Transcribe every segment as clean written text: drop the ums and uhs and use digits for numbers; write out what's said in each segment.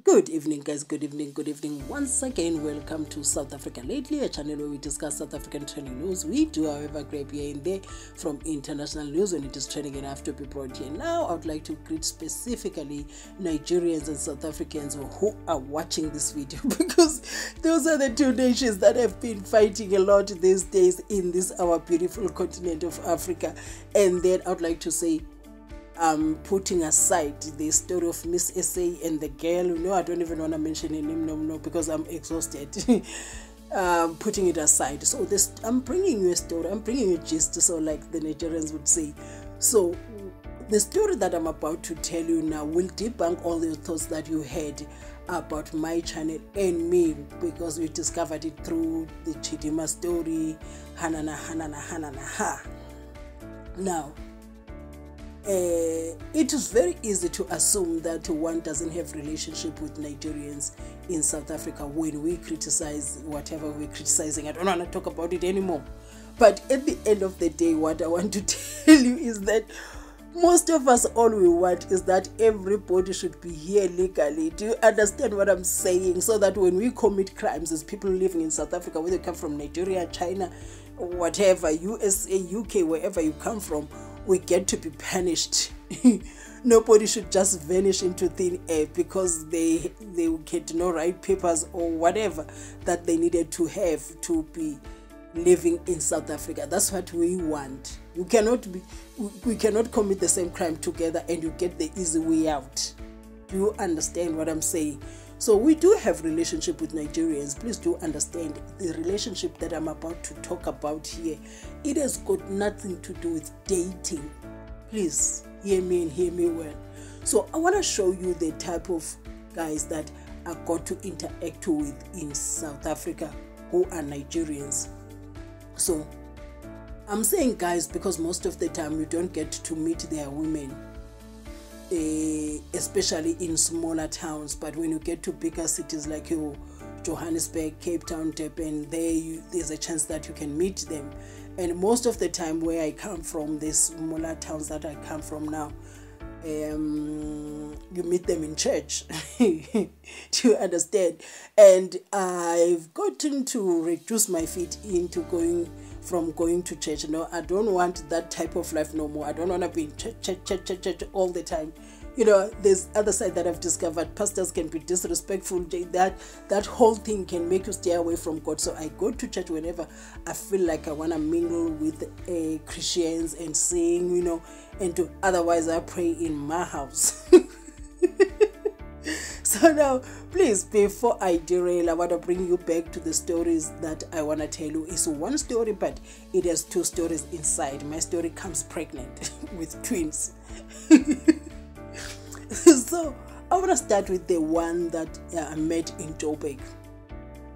Good evening, guys. Good evening. Once again, welcome to South Africa Lately, a channel where we discuss South African trending news. We do, however, grab here and there from international news when it is trending enough to be brought here. Now, I would like to greet specifically Nigerians and South Africans who are watching this video because those are the two nations that have been fighting a lot these days in this our beautiful continent of Africa. And then I would like to say, putting aside the story of Miss SA and the girl, I don't even want to mention her name, no, because I'm exhausted. Putting it aside, so I'm bringing you a story, I'm bringing you a gist, so like the Nigerians would say. So the story that I'm about to tell you now will debunk all the thoughts that you had about my channel and me, because we discovered it through the Chidima story. Now, it is very easy to assume that one doesn't have relationship with Nigerians in South Africa when we criticize whatever we're criticizing. I don't want to talk about it anymore. But at the end of the day, what I want to tell you is that most of us, all we want is that everybody should be here legally. Do you understand what I'm saying? So that when we commit crimes as people living in South Africa, whether you come from Nigeria, China, whatever, USA, UK, wherever you come from, we get to be punished. Nobody should just vanish into thin air because they get no right papers or whatever that they needed to have to be living in South Africa. That's what we want. We cannot commit the same crime together and you get the easy way out. Do you understand what I'm saying? So we do have relationship with Nigerians. Please do understand the relationship that I'm about to talk about here. It has got nothing to do with dating. Please hear me and hear me well. So I want to show you the type of guys that I got to interact with in South Africa who are Nigerians. So I'm saying guys because most of the time you don't get to meet their women, especially in smaller towns. But when you get to bigger cities like Johannesburg, Cape Town, Durban, there's a chance that you can meet them. And most of the time where I come from, the smaller towns that I come from now, you meet them in church. Do you understand? And I've gotten to reduce my feet into going to church. No, I don't want that type of life no more. I don't want to be in church all the time. There's other side that I've discovered. Pastors can be disrespectful. That whole thing can make you stay away from God. So I go to church whenever I feel like I want to mingle with Christians and sing, and otherwise I pray in my house. So now, please, before I derail, I want to bring you back to the stories that I want to tell you. It's one story, but it has two stories inside. My story comes pregnant with twins. So I want to start with the one that I met in Joburg,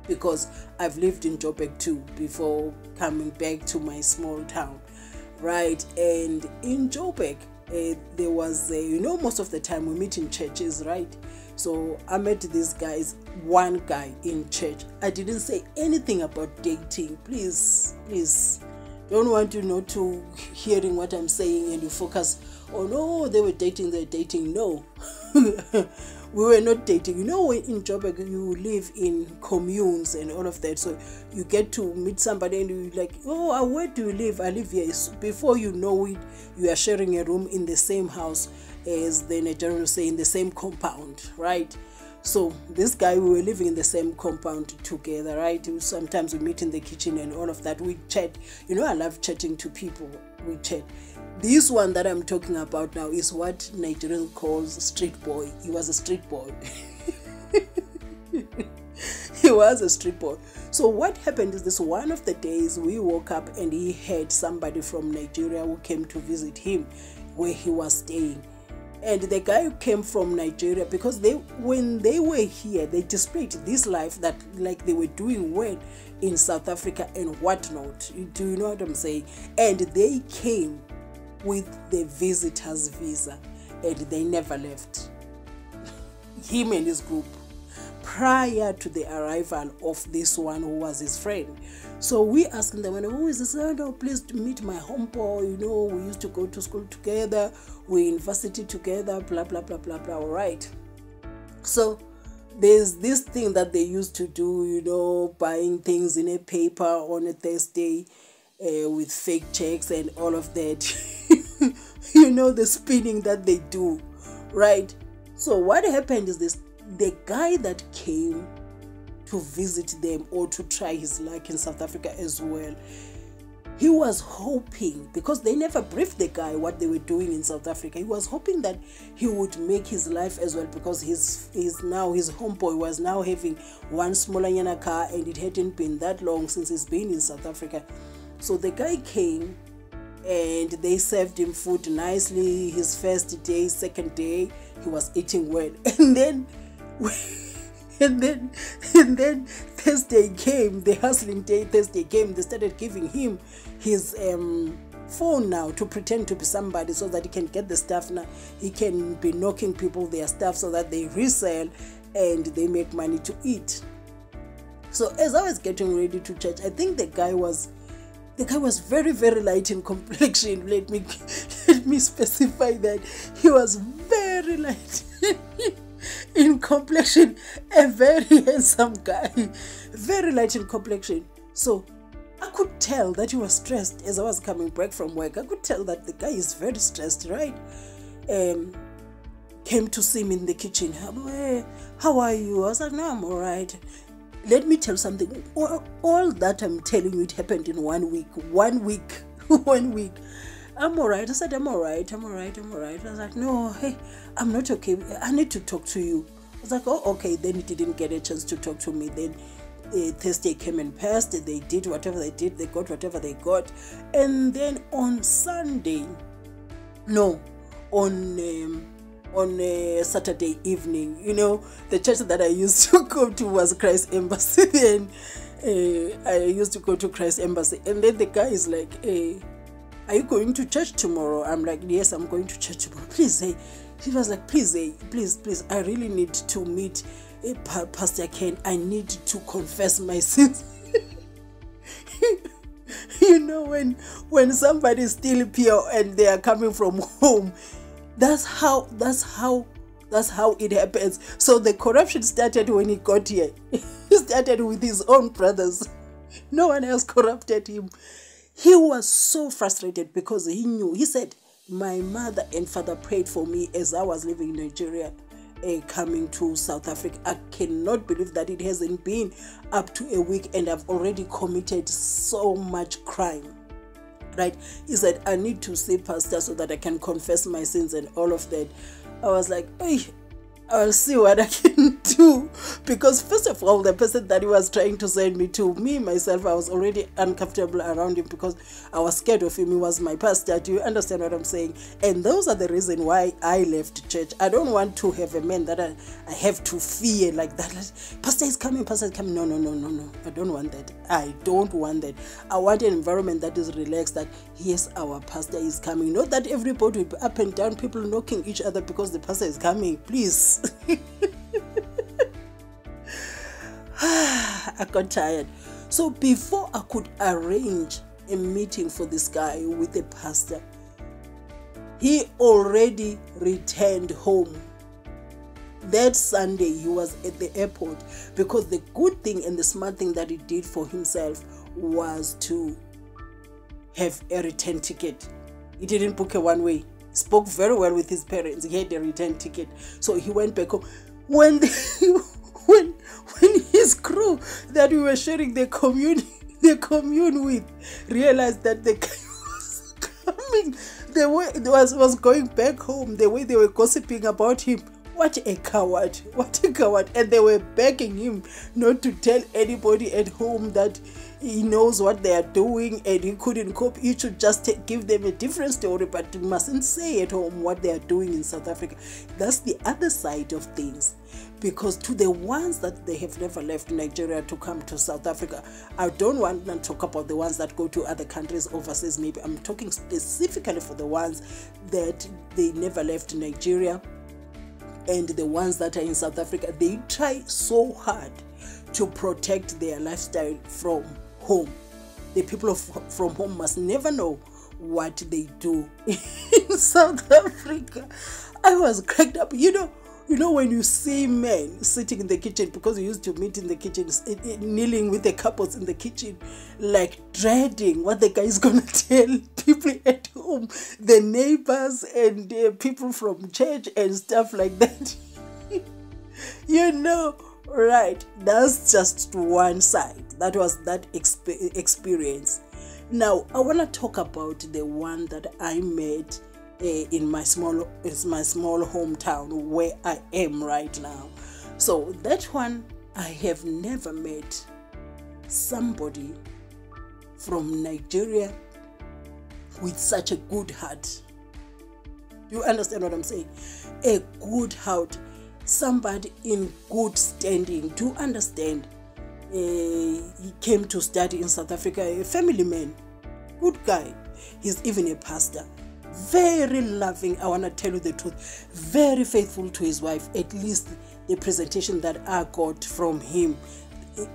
because I've lived in Joburg too before coming back to my small town, right? And in Joburg, there was most of the time we meet in churches, right? So I met these guys, one guy in church. I didn't say anything about dating. Please don't want you not to hearing what I'm saying and you focus, oh no, they were dating, they're dating. No. We were not dating. In Joburg you live in communes and all of that, so you get to meet somebody and you're like, oh, where do you live? I live here. Before you know it, you are sharing a room in the same house, as the Nigerians say, in the same compound, right? So this guy, we were living in the same compound together, right? Sometimes we meet in the kitchen and all of that. We chat. I love chatting to people. We chat. This one that I'm talking about now is what Nigerian calls street boy. He was a street boy. He was a street boy. So what happened is this: one of the days we woke up and he had somebody from Nigeria who came to visit him where he was staying. And the guy who came from Nigeria, because when they were here, they displayed this life that like they were doing well in South Africa and whatnot. Do you know what I'm saying? And they came with the visitor's visa and they never left. Him and his group, prior to the arrival of this one who was his friend. So we asked them, who is this? Oh, no, please meet my homeboy. We used to go to school together, we university together, blah, blah, blah, blah, blah. All right. So there's this thing that they used to do, you know, buying things in a paper on a Thursday with fake checks and all of that. You know, the spinning that they do, right? So what happened is this: the guy that came to visit them or to try his luck in South Africa as well, he was hoping, because they never briefed the guy what they were doing in South Africa, he was hoping that he would make his life as well, because his homeboy was now having one smaller yana car, and it hadn't been that long since he's been in South Africa. So the guy came and they served him food nicely. His first day, second day, he was eating well. And then Thursday came, the hustling day, Thursday came, they started giving him his phone now to pretend to be somebody so that he can get the stuff now. He can be knocking people their stuff so that they resell and they make money to eat. So as I was getting ready to church, I think the guy was very, very light in complexion. Let me specify that. He was very light in complexion, a very handsome guy, very light in complexion. So I could tell that he was stressed as I was coming back from work. I could tell that the guy is very stressed, right? Came to see me in the kitchen. How are you? I was like, no, I'm all right. Let me tell you something. All that I'm telling you, it happened in 1 week. 1 week. 1 week. I'm all right. I said, I'm all right. I'm all right. I'm all right. I was like, no, hey, I'm not okay. I need to talk to you. I was like, oh, okay. Then he didn't get a chance to talk to me. Then Thursday came and passed. They did whatever they did. They got whatever they got. And then on Sunday, no, on a Saturday evening, you know, the church that I used to go to was Christ Embassy. Then I used to go to Christ Embassy. And then the guy is like, are you going to church tomorrow? I'm like, yes, I'm going to church tomorrow. Please, he was like, please, please, I really need to meet Pastor Ken. I need to confess my sins. You know, when somebody's still pure and they are coming from home, that's how it happens. So the corruption started when he got here. He started with his own brothers. No one else corrupted him. He was so frustrated because he knew. He said, my mother and father prayed for me as I was living in Nigeria, coming to South Africa. I cannot believe that it hasn't been up to a week and I've already committed so much crime. Right? He said, I need to see pastor so that I can confess my sins and all of that. I was like, hey, I'll see what I can do. Because first of all, the person that he was trying to send me to, me, myself, I was already uncomfortable around him because I was scared of him. He was my pastor. Do you understand what I'm saying? And those are the reason why I left church. I don't want to have a man that I have to fear like that. Pastor is coming, pastor is coming. No. I don't want that. I don't want that. I want an environment that is relaxed, that yes, our pastor is coming. Not that everybody will be up and down, people knocking each other because the pastor is coming. Please. I got tired. So before I could arrange a meeting for this guy with a pastor, he already returned home. That Sunday he was at the airport, because the good thing and the smart thing that he did for himself was to have a return ticket. He didn't book a one-way. Spoke very well with his parents. He had a return ticket, so he went back home. When his crew that we were sharing the commune with realized that the guy was coming, the way it was going back home, the way they were gossiping about him, what a coward, and they were begging him not to tell anybody at home that he knows what they are doing and he couldn't cope. He should just give them a different story, but he mustn't say at home what they are doing in South Africa. That's the other side of things. Because to the ones that they have never left Nigeria to come to South Africa, I don't want to talk about the ones that go to other countries overseas. Maybe I'm talking specifically for the ones that they never left Nigeria, and the ones that are in South Africa. They try so hard to protect their lifestyle from home. The people from home must never know what they do in South Africa. I was cracked up. You know, You know, when you see men sitting in the kitchen, because we used to meet in the kitchen, kneeling with the couples in the kitchen, like dreading what the guy is going to tell people at home, the neighbors and people from church and stuff like that. You know, right? That's just one side. That was that experience. Now, I want to talk about the one that I met in my small hometown where I am right now. So that one, I have never met somebody from Nigeria with such a good heart. Do you understand what I'm saying? A good heart, somebody in good standing. Do you understand? He came to study in South Africa, a family man, good guy. He's even a pastor. Very loving, I want to tell you the truth. Very faithful to his wife, at least the presentation that I got from him.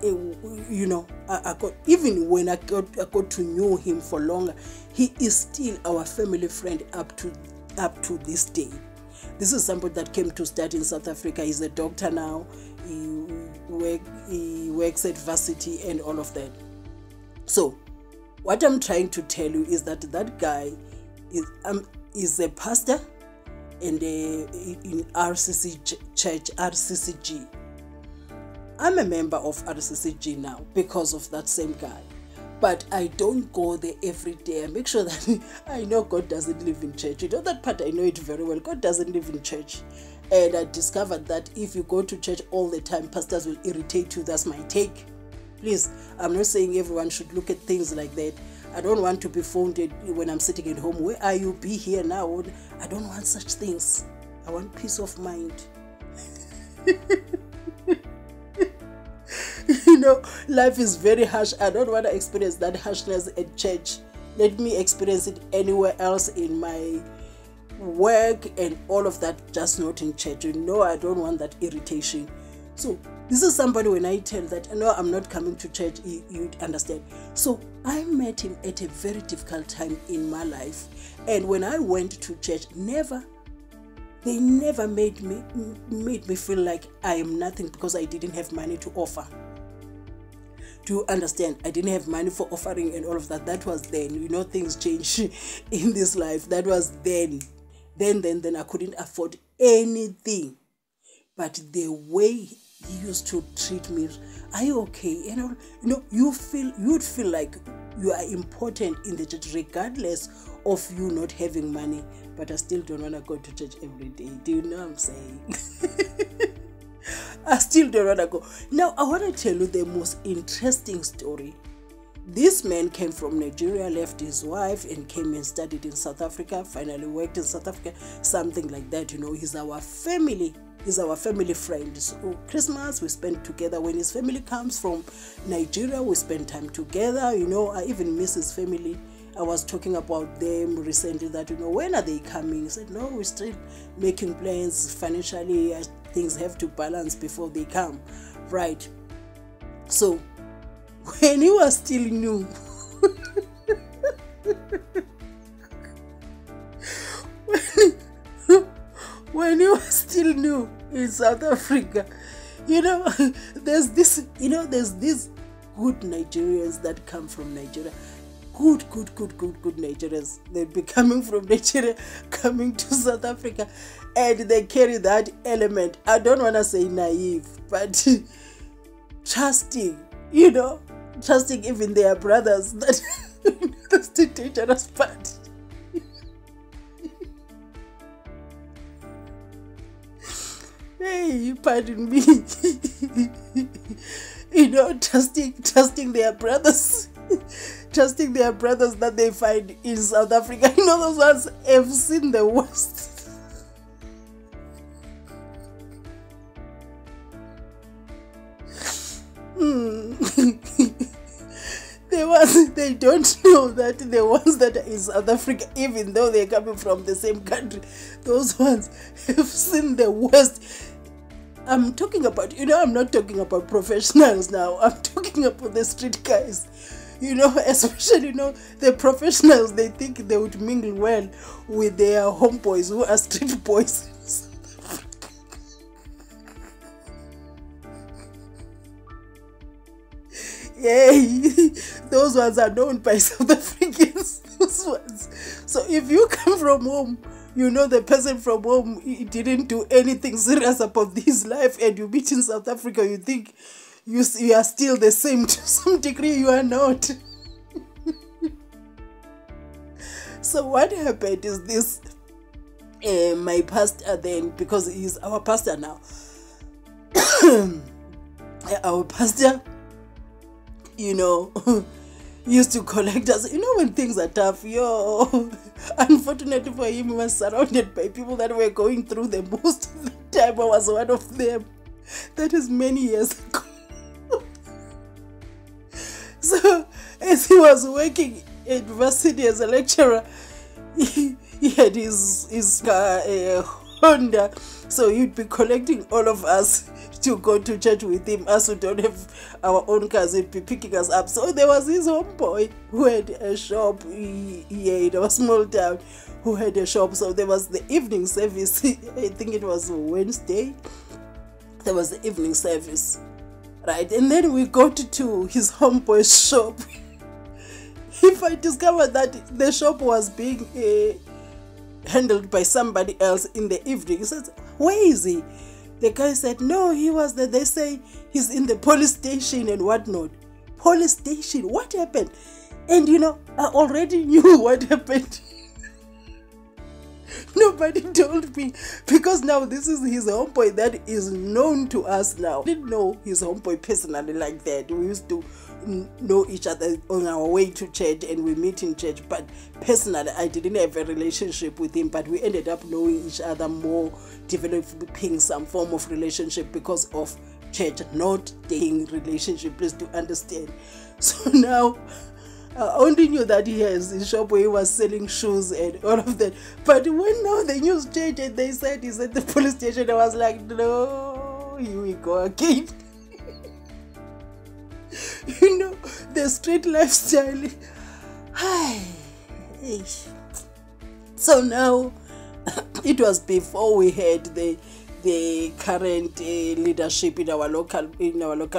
You know, I got, even when I got to know him for longer, he is still our family friend up to this day. This is somebody that came to study in South Africa. He's a doctor now. He works at varsity and all of that. So what I'm trying to tell you is that that guy is a pastor and in RCC church, RCCG. I'm a member of RCCG now because of that same guy, but I don't go there every day. I make sure that I know God doesn't live in church. You know that part, I know it very well. God doesn't live in church. And I discovered that if you go to church all the time, pastors will irritate you. That's my take. Please, I'm not saying everyone should look at things like that. I don't want to be phoned when I'm sitting at home. Where are you? Be here now. I don't want such things. I want peace of mind. You know, life is very harsh. I don't want to experience that harshness at church. Let me experience it anywhere else in my work and all of that, just not in church. You know, I don't want that irritation. So this is somebody, when I tell that, no, I'm not coming to church, you'd understand. So I met him at a very difficult time in my life. And when I went to church, they never made me feel like I am nothing because I didn't have money to offer. Do you understand? I didn't have money for offering and all of that. That was then. You know, things change in this life. That was then. Then I couldn't afford anything. But the way he used to treat me, are you okay? You know, you'd feel like you are important in the church regardless of you not having money. But I still don't want to go to church every day. Do you know what I'm saying? I still don't want to go. Now, I want to tell you the most interesting story. This man came from Nigeria, left his wife and came and studied in South Africa, finally worked in South Africa, something like that. You know, he's our family friend. So Christmas we spend together. When his family comes from Nigeria, we spend time together. You know, I even miss his family. I was talking about them recently that, you know, when are they coming? He said, no, we're still making plans financially. Things have to balance before they come, right? So when he was still new, when he was still new in South Africa, you know, there's these good Nigerians that come from Nigeria. Good Nigerians. They'll be coming from Nigeria, coming to South Africa, and they carry that element. I don't want to say naive, but trusting, you know, trusting even their brothers. That's the dangerous part. Hey, pardon me. You know, trusting their brothers. Trusting their brothers that they find in South Africa. You know, those ones have seen the worst. They don't know that the ones that are in South Africa, even though they're coming from the same country, those ones have seen the worst. I'm talking about, you know, I'm not talking about professionals now. I'm talking about the street guys. You know, especially, you know, the professionals, they think they would mingle well with their homeboys who are street boys. Hey, those ones are known by South Africans. Those ones. So if you come from home, you know the person from home, he didn't do anything serious about his life, and you meet in South Africa, you think you are still the same. To some degree, you are not. So what happened is this, my pastor then, because he's our pastor now, our pastor, you know, used to collect us. You know, when things are tough, unfortunately for him, he was surrounded by people that were going through the most of the time. I was one of them. That is many years ago. So as he was working at university as a lecturer, he had his car, Honda, so he'd be collecting all of us to go to church with him. Us who don't have our own cars, he'd be picking us up. So there was his homeboy who had a shop here in our small town, who had a shop. So there was the evening service. I think it was Wednesday. There was the evening service, right? And then we got to his homeboy's shop. If I discovered that the shop was being handled by somebody else in the evening, he said, "Where is he?" The guy said, "No, he was there. They say he's in the police station and whatnot." Police station? What happened? And you know, I already knew what happened. Nobody told me, because now this is his homeboy that is known to us now. I didn't know his homeboy personally like that. We used to know each other on our way to church, and we meet in church, but personally I didn't have a relationship with him. But we ended up knowing each other more, developing some form of relationship because of church, not dating relationship. Please do understand. So now I only knew that he has a shop where he was selling shoes and all of that. But when now the news changed and they said he's at the police station, I was like, no, here we go again. You know, the street lifestyle. So now, it was before we had the current leadership in our local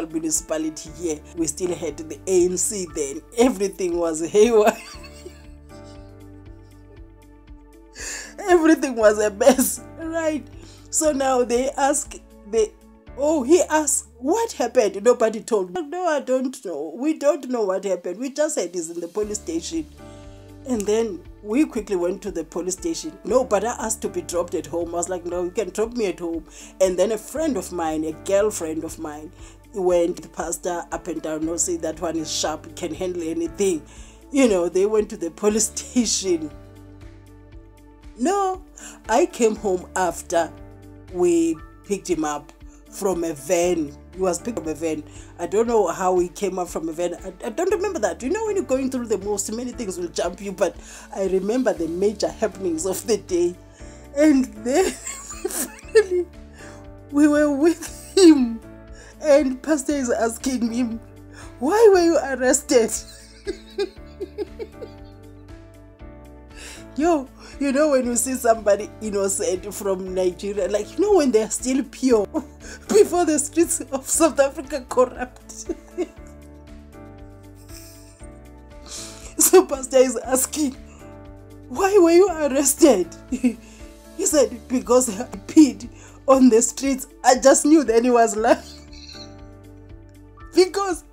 municipality here. We still had the ANC then. Everything was haywire. Everything was a mess, right? So now he asked, what happened? Nobody told me. No, I don't know. We don't know what happened. We just said he's in the police station. And then we quickly went to the police station. No, but I asked to be dropped at home. I was like, no, you can drop me at home. And then a friend of mine, a girlfriend of mine, went to the pastor up and down. No, say that one is sharp, can handle anything. You know, they went to the police station. No, I came home after we picked him up from a van. He was picked from a van. I don't know how he came up from a van. I don't remember that. You know, when you're going through the most, many things will jump you, but I remember the major happenings of the day. And then finally we were with him, and pastor is asking him, why were you arrested? Yo, you know, when you see somebody innocent from Nigeria, like, you know, when they're still pure before the streets of South Africa corrupt. So pastor is asking, why were you arrested? He said, because I peed on the streets. I just knew then he was lying. Because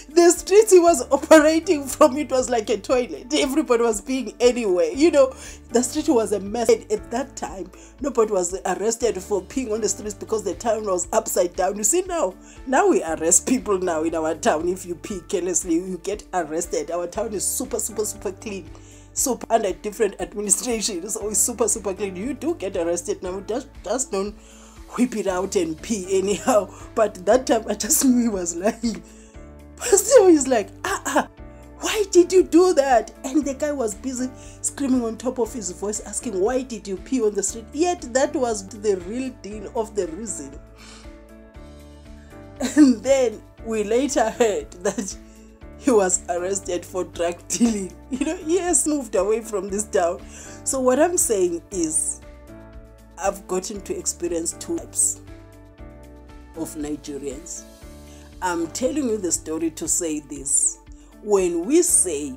the streets he was operating from, it was like a toilet. Everybody was peeing anywhere. You know, the street was a mess. At that time, nobody was arrested for peeing on the streets because the town was upside down. You see now we arrest people now in our town. If you pee carelessly, you get arrested. Our town is super, super, super clean. Super under different administration. So it's super, super clean. You do get arrested now. Just don't whip it out and pee anyhow. But that time, I just knew he was lying. Pastor is like, why did you do that? And the guy was busy screaming on top of his voice, asking, why did you pee on the street? Yet that was the real deal of the reason. And then we later heard that he was arrested for drug dealing. You know, he has moved away from this town. So what I'm saying is, I've gotten to experience two types of Nigerians. I'm telling you the story to say this. When we say,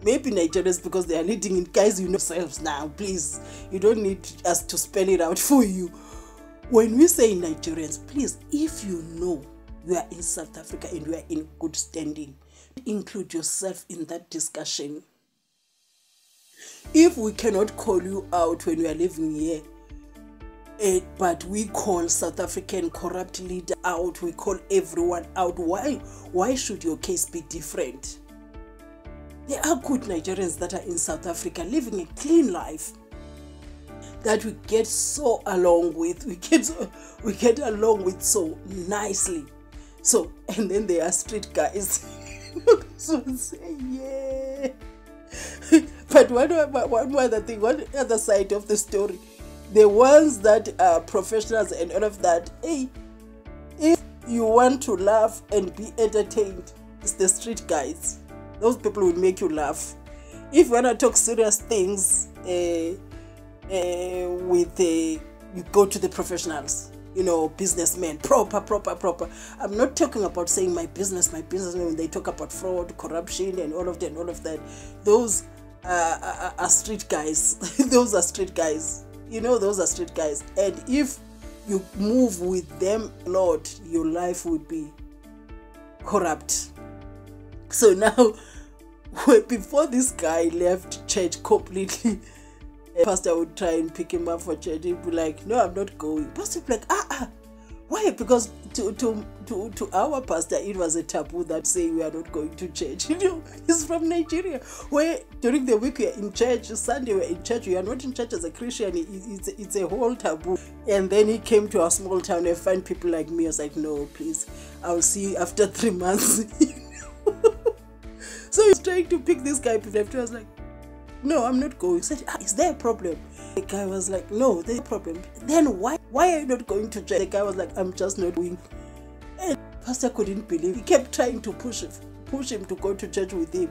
maybe Nigerians, because they are leading in, guys, you know yourselves now, please, you don't need us to spell it out for you. When we say Nigerians, please, if you know you are in South Africa and you are in good standing, include yourself in that discussion. If we cannot call you out when we are living here, but we call South African corrupt leader out, we call everyone out, why should your case be different? There are good Nigerians that are in South Africa living a clean life that we get so along with, we get along with so nicely. So, and then there are street guys so say yeah. But one other thing, one other side of the story, the ones that are professionals and all of that, hey, if you want to laugh and be entertained, it's the street guys. Those people will make you laugh. If you want to talk serious things, you go to the professionals, you know, businessmen, proper. I'm not talking about saying my businessmen when they talk about fraud, corruption, and all of that. Those are street guys. Those are street guys. You know, those are street guys. And if you move with them a lot, your life would be corrupt. So now, before this guy left church completely, pastor would try and pick him up for church. He'd be like, no, I'm not going. Pastor would be like, why? Because to our pastor, it was a taboo that saying we are not going to church. You know, he's from Nigeria, where during the week we are in church, Sunday we're in church, we are not in church as a Christian. It's a whole taboo. And then he came to our small town and find people like me. I was like, no, please, I'll see you after 3 months. So he's trying to pick this guy up. I was like, no, I'm not going. He said, is there a problem? The guy was like, no, there's a problem. Then why are you not going to church? The guy was like, I'm just not going. And pastor couldn't believe. He kept trying to push him to go to church with him.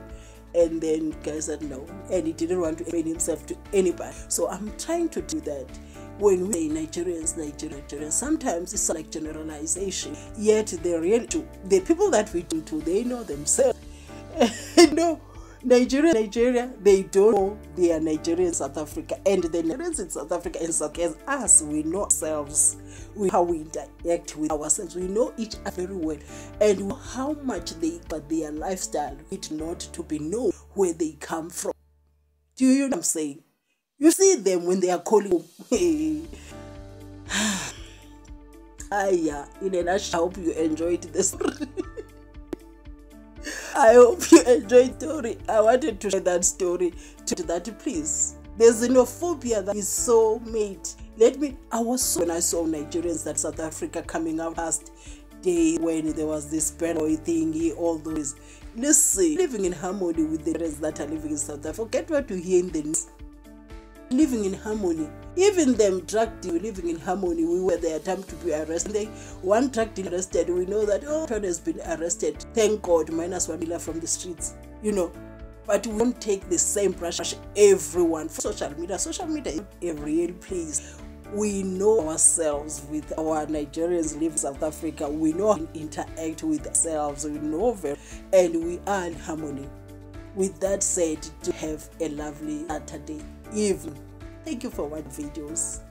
And then the guy said no. And he didn't want to explain himself to anybody. So I'm trying to do that. When we say Nigerians, sometimes it's like generalization. Yet the people that we do to, they know themselves. No, Nigeria, they don't know they are Nigerians in South Africa, and the Nigerians in South Africa and South Africa, as us, we know ourselves, how we interact with ourselves, we know each other very well, and how much their lifestyle need not to be known where they come from. Do you know what I'm saying? You see them when they are calling. In a nutshell, I hope you enjoyed this. I hope you enjoyed the story. I wanted to share that story to that, please. The xenophobia that is so made. When I saw Nigerians that South Africa coming out last day when there was this paranoid thingy, all those. Listen, living in harmony with the rest that are living in South Africa. Forget what you hear in the news. Living in harmony. Even them drug dealers living in harmony. We were there time to be arrested. One drug dealer arrested. We know that one has been arrested. Thank God, minus 1 dealer from the streets. You know, but we don't take the same brush everyone. For social media is a real place. We know ourselves with our Nigerians live in South Africa. We know how to interact with ourselves. We know very, and we are in harmony. With that said, to have a lovely Saturday evening. Thank you for watching videos.